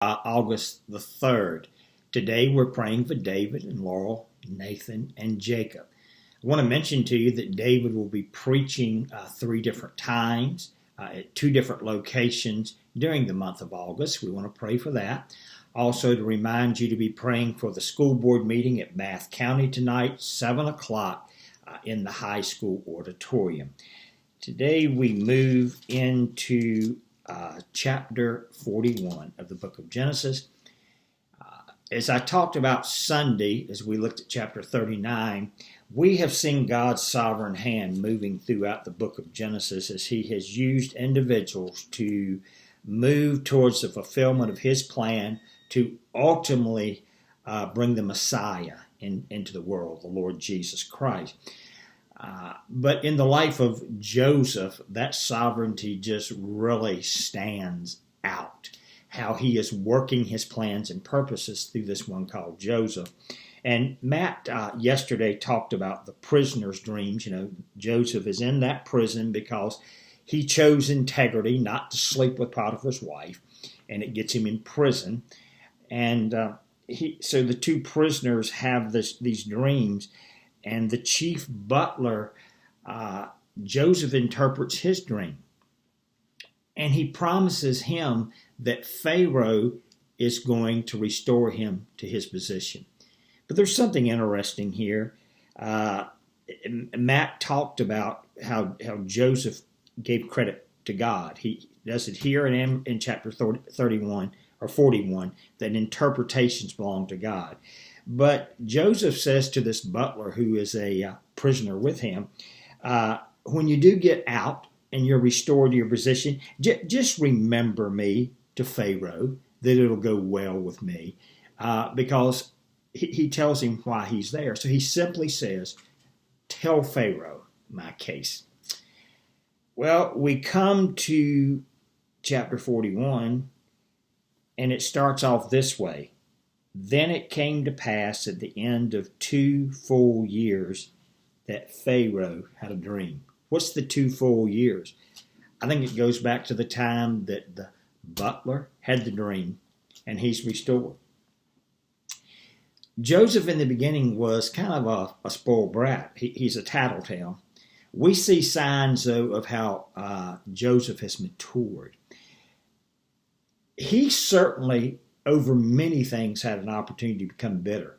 August the 3rd. Today we're praying for David and Laurel, Nathan, and Jacob. I want to mention to you that David will be preaching 3 different times at 2 different locations during the month of August. We want to pray for that. Also, to remind you to be praying for the school board meeting at Bath County tonight, 7 o'clock in the high school auditorium. Today we move into chapter 41 of the book of Genesis. As I talked about Sunday, as we looked at chapter 39, we have seen God's sovereign hand moving throughout the book of Genesis as he has used individuals to move towards the fulfillment of his plan to ultimately bring the Messiah into the world, the Lord Jesus Christ. But in the life of Joseph, that sovereignty just really stands out. How he is working his plans and purposes through this one called Joseph. And Matt yesterday talked about the prisoner's dreams. You know, Joseph is in that prison because he chose integrity, not to sleep with Potiphar's wife, and it gets him in prison. And so the 2 prisoners have these dreams. And the chief butler, Joseph, interprets his dream. And he promises him that Pharaoh is going to restore him to his position. But there's something interesting here. Matt talked about how Joseph gave credit to God. He does it here in chapter 31 or 41, that interpretations belong to God. But Joseph says to this butler, who is a prisoner with him, when you do get out and you're restored to your position, just remember me to Pharaoh, that it'll go well with me. Because he tells him why he's there. So he simply says, tell Pharaoh my case. Well, we come to chapter 41, and it starts off this way. Then it came to pass at the end of 2 full years that Pharaoh had a dream. What's the 2 full years? I think it goes back to the time that the butler had the dream and he's restored. Joseph in the beginning was kind of a spoiled brat. He's a tattletale. We see signs, though, of how Joseph has matured. He certainly, over many things, had an opportunity to become bitter.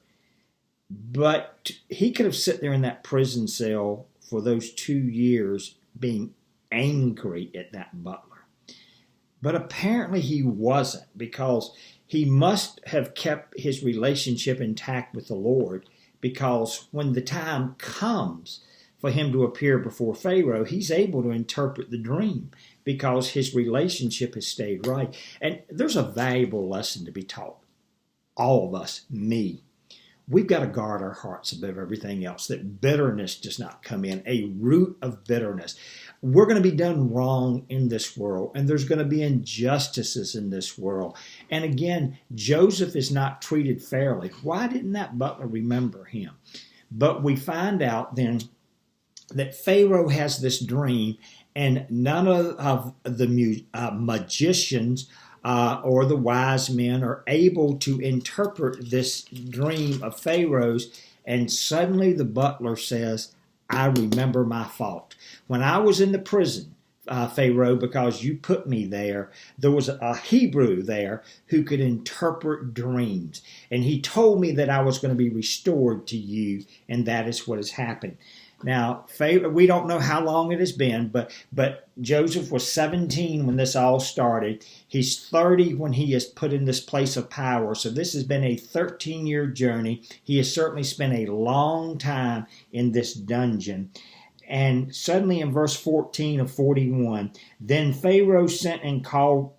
But he could have sat there in that prison cell for those 2 years being angry at that butler. But apparently he wasn't, because he must have kept his relationship intact with the Lord, because when the time comes for him to appear before Pharaoh, he's able to interpret the dream because his relationship has stayed right. And there's a valuable lesson to be taught. All of us, me. We've got to guard our hearts above everything else, that bitterness does not come in, a root of bitterness. We're going to be done wrong in this world, and there's going to be injustices in this world. And again, Joseph is not treated fairly. Why didn't that butler remember him? But we find out then that Pharaoh has this dream, and none of the magicians or the wise men are able to interpret this dream of Pharaoh's. And suddenly the butler says, I remember my fault. When I was in the prison, Pharaoh, because you put me there, there was a Hebrew there who could interpret dreams. And he told me that I was going to be restored to you, and that is what has happened. Now, Pharaoh, we don't know how long it has been, but Joseph was 17 when this all started. He's 30 when he is put in this place of power. So this has been a 13-year journey. He has certainly spent a long time in this dungeon. And suddenly in verse 14 of 41, then Pharaoh sent and called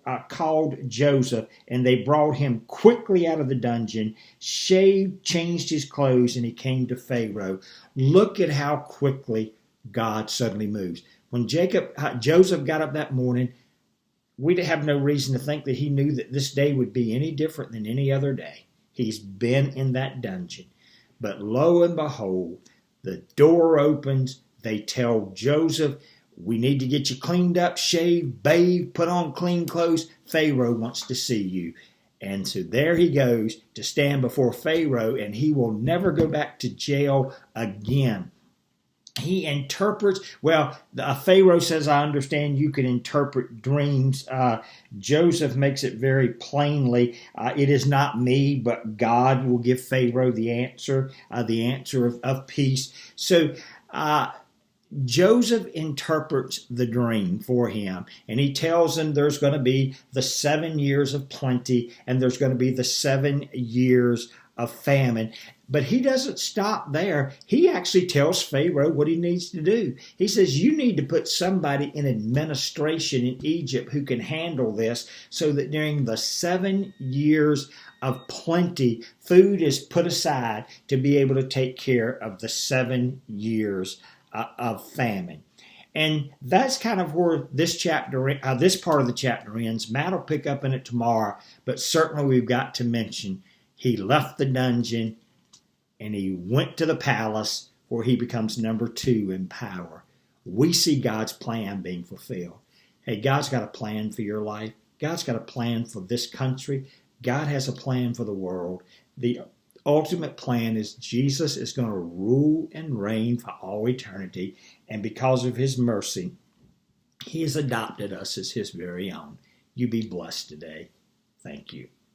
Joseph, and they brought him quickly out of the dungeon, shaved, changed his clothes, and he came to Pharaoh. Look at how quickly God suddenly moves. When Joseph got up that morning, we'd have no reason to think that he knew that this day would be any different than any other day. He's been in that dungeon. But lo and behold, the door opens. They tell Joseph, we need to get you cleaned up, shaved, bathed, put on clean clothes. Pharaoh wants to see you. And so there he goes to stand before Pharaoh, and he will never go back to jail again. He interprets, well, Pharaoh says, I understand you can interpret dreams. Joseph makes it very plainly, it is not me, but God will give Pharaoh the answer of peace. So Joseph interprets the dream for him, and he tells him there's going to be the 7 years of plenty, and there's going to be the 7 years of famine. But he doesn't stop there. He actually tells Pharaoh what he needs to do. He says, you need to put somebody in administration in Egypt who can handle this, so that during the 7 years of plenty, food is put aside to be able to take care of the 7 years of famine. And that's kind of where this chapter, this part of the chapter ends. Matt will pick up in it tomorrow, but certainly we've got to mention he left the dungeon and he went to the palace, where he becomes number 2 in power. We see God's plan being fulfilled. Hey, God's got a plan for your life. God's got a plan for this country. God has a plan for the world. The ultimate plan is Jesus is going to rule and reign for all eternity. And because of his mercy, he has adopted us as his very own. You be blessed today. Thank you.